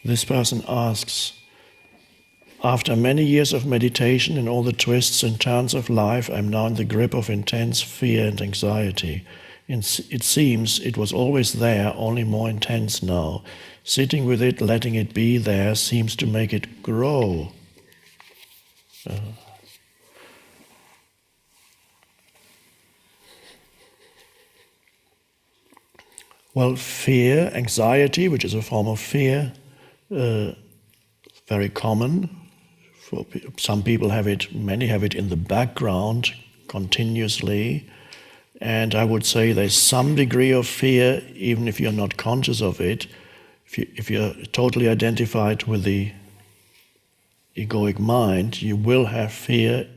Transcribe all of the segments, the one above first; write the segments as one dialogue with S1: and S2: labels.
S1: This person asks, after many years of meditation and all the twists and turns of life, I'm now in the grip of intense fear and anxiety. It seems it was always there, only more intense now. Sitting with it, letting it be there, seems to make it grow. Well, fear, anxiety, which is a form of fear, very common. For some people have it, many have it in the background continuously. And I would say there's some degree of fear, even if you're not conscious of it. If you're totally identified with the egoic mind, you will have fear,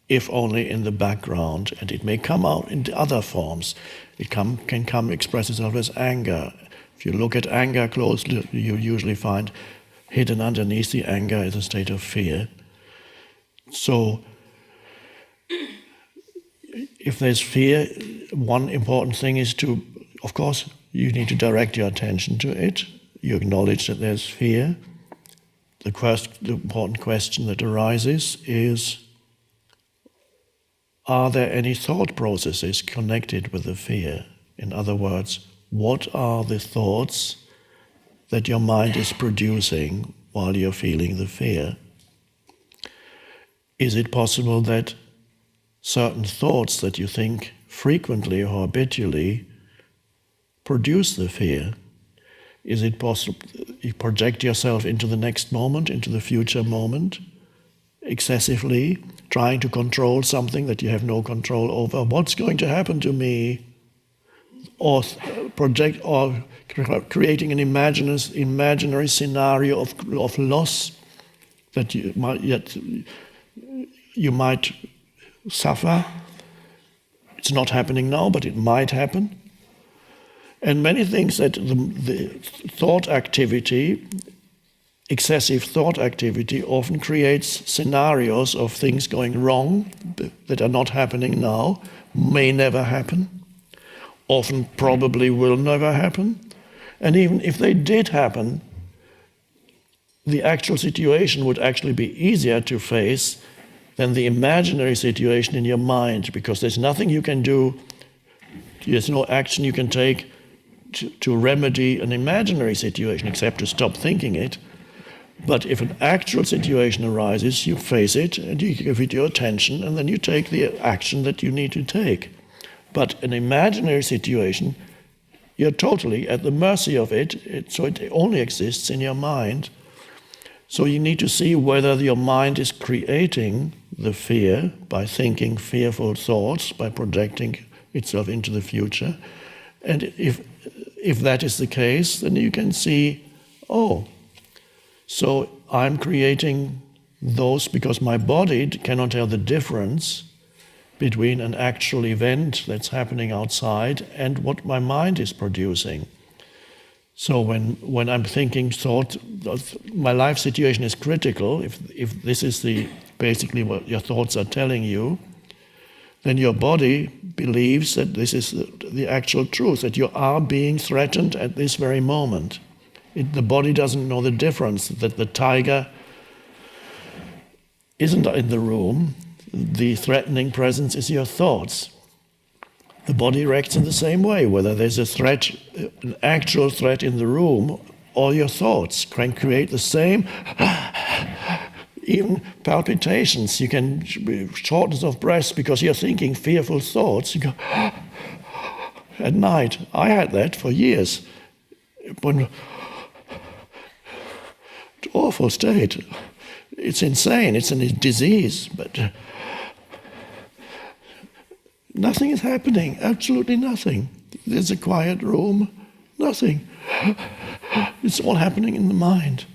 S1: if only in the background, and it may come out in other forms. It can express itself as anger. If you look at anger closely, you usually find hidden underneath the anger is a state of fear. So, if there's fear, one important thing is to, of course, you need to direct your attention to it. You acknowledge that there's fear. The important question that arises is, are there any thought processes connected with the fear? In other words, what are the thoughts that your mind is producing while you're feeling the fear? Is it possible that certain thoughts that you think frequently or habitually produce the fear? Is it possible you project yourself into the next moment, into the future moment, excessively, trying to control something that you have no control over? What's going to happen to me? Or creating an imaginary scenario of loss that you might suffer. It's not happening now, but it might happen. And many things that the thought activity, excessive thought activity, often creates scenarios of things going wrong that are not happening now, may never happen, often probably will never happen. And even if they did happen, the actual situation would actually be easier to face than the imaginary situation in your mind, because there's nothing you can do, there's no action you can take to remedy an imaginary situation except to stop thinking it. But if an actual situation arises, you face it and you give it your attention, and then you take the action that you need to take. But an imaginary situation, you're totally at the mercy of it, so it only exists in your mind. So you need to see whether your mind is creating the fear by thinking fearful thoughts, by projecting itself into the future. And if that is the case, then you can see, oh, so I'm creating those because my body cannot tell the difference between an actual event that's happening outside and what my mind is producing. So when I'm thinking thought, my life situation is critical, if this is basically what your thoughts are telling you, then your body believes that this is the actual truth, that you are being threatened at this very moment. The body doesn't know the difference, that the tiger isn't in the room, the threatening presence is your thoughts. The body reacts in the same way, whether there's a threat, an actual threat in the room, or your thoughts can create the same, even palpitations. You can shortness of breath because you're thinking fearful thoughts. You go at night. I had that for years. Awful state. It's insane. It's a disease, but nothing is happening. Absolutely nothing. There's a quiet room. Nothing. It's all happening in the mind.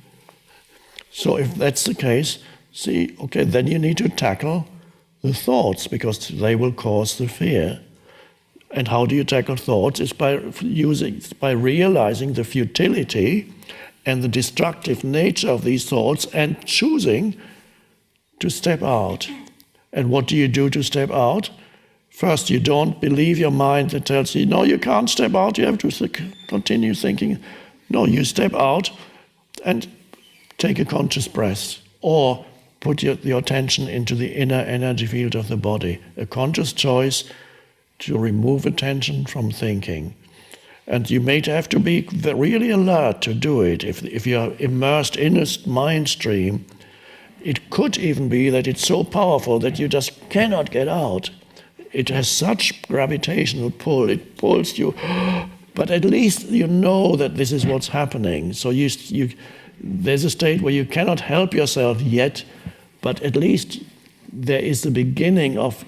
S1: So if that's the case, see, okay, then you need to tackle the thoughts because they will cause the fear. And how do you tackle thoughts? It's by realizing the futility and the destructive nature of these thoughts and choosing to step out. And what do you do to step out? First, you don't believe your mind that tells you, no, you can't step out, you have to continue thinking. No, you step out and take a conscious breath, or put your attention into the inner energy field of the body. A conscious choice to remove attention from thinking. And you may have to be really alert to do it. If you're immersed in a mind stream, it could even be that it's so powerful that you just cannot get out. It has such gravitational pull, it pulls you, but at least you know that this is what's happening. So there's a state where you cannot help yourself yet, but at least there is the beginning of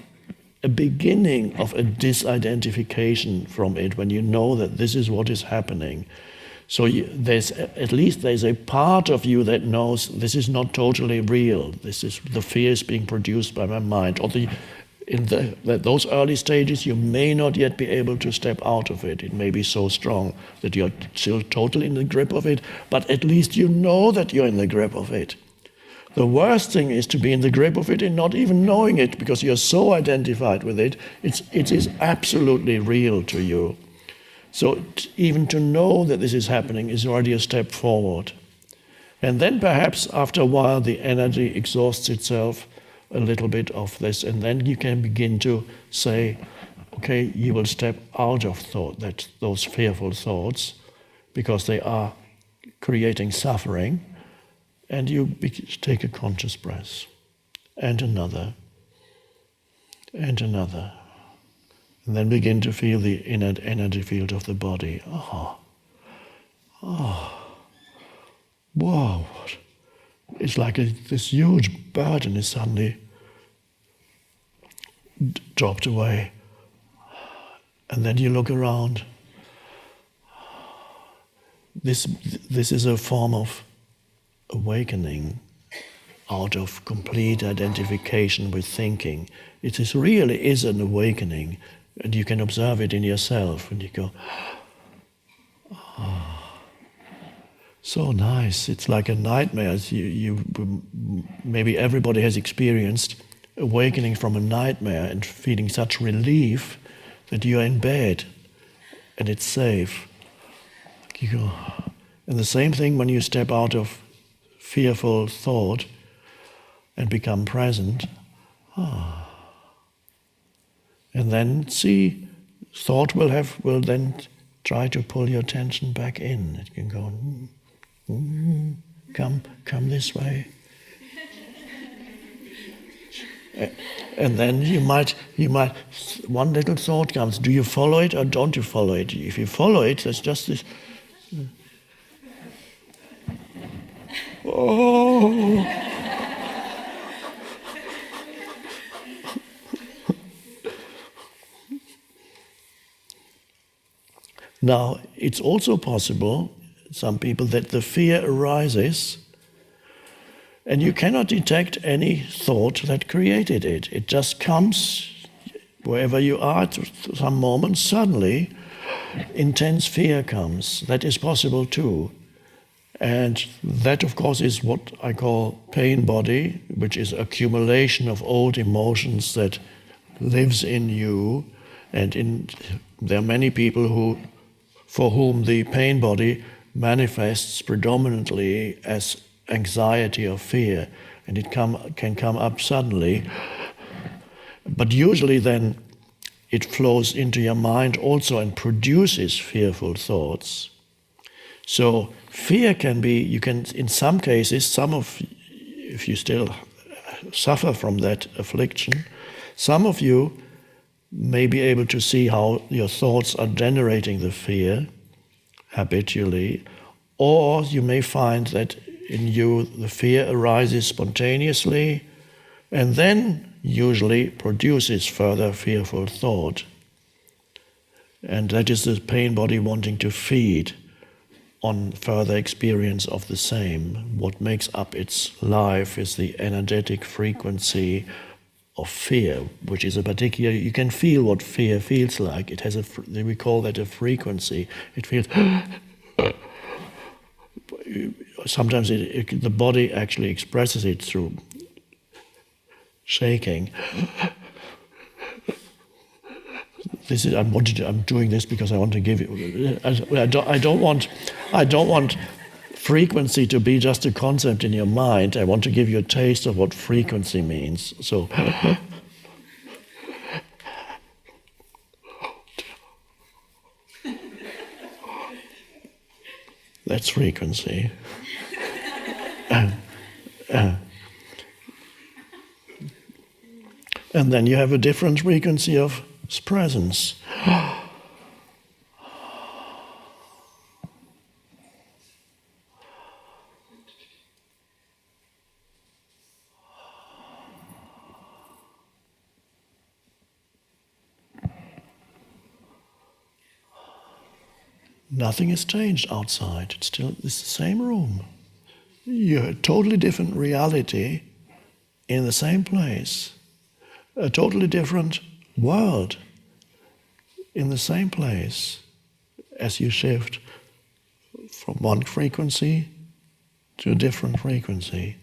S1: a disidentification from it, when you know that this is what is happening. So there's a part of you that knows this is not totally real. This is the fear is being produced by my mind. Or in those early stages, you may not yet be able to step out of it. It may be so strong that you're still totally in the grip of it, but at least you know that you're in the grip of it. The worst thing is to be in the grip of it and not even knowing it, because you're so identified with it. It is absolutely real to you. So even to know that this is happening is already a step forward. And then perhaps after a while the energy exhausts itself a little bit of this, and then you can begin to say, okay, you will step out of those fearful thoughts, because they are creating suffering. And you take a conscious breath, and another, and another. And then begin to feel the inner energy field of the body. Wow. It's like this huge burden is suddenly dropped away. And then you look around. This is a form of awakening out of complete identification with thinking. It really is an awakening, and you can observe it in yourself, and you go, so nice. It's like a nightmare. Maybe everybody has experienced awakening from a nightmare and feeling such relief that you are in bed and it's safe. You go, and the same thing when you step out of fearful thought and become present. And then see, thought will then try to pull your attention back in. It can go, come this way. And then you might, one little thought comes. Do you follow it or don't you follow it? If you follow it, there's just this. Oh. Now, it's also possible, some people, that the fear arises and you cannot detect any thought that created it. It just comes wherever you are at some moment. Suddenly, intense fear comes. That is possible too. And that, of course, is what I call pain body, which is accumulation of old emotions that lives in you. And there are many people for whom the pain body manifests predominantly as anxiety or fear, and it can come up suddenly. But usually then it flows into your mind also and produces fearful thoughts. So fear can be, in some cases, if you still suffer from that affliction, some of you may be able to see how your thoughts are generating the fear habitually, or you may find that in you the fear arises spontaneously and then usually produces further fearful thought. And that is the pain body wanting to feed on further experience of the same. What makes up its life is the energetic frequency of fear, which is a particular, you can feel what fear feels like. It has we call that a frequency. It feels, sometimes the body actually expresses it through shaking. I'm doing this because I want to give you. I don't want frequency to be just a concept in your mind, I want to give you a taste of what frequency means. So, that's frequency. And then you have a different frequency of presence. Nothing has changed outside. It's still the same room. You have a totally different reality in the same place. A totally different world in the same place as you shift from one frequency to a different frequency.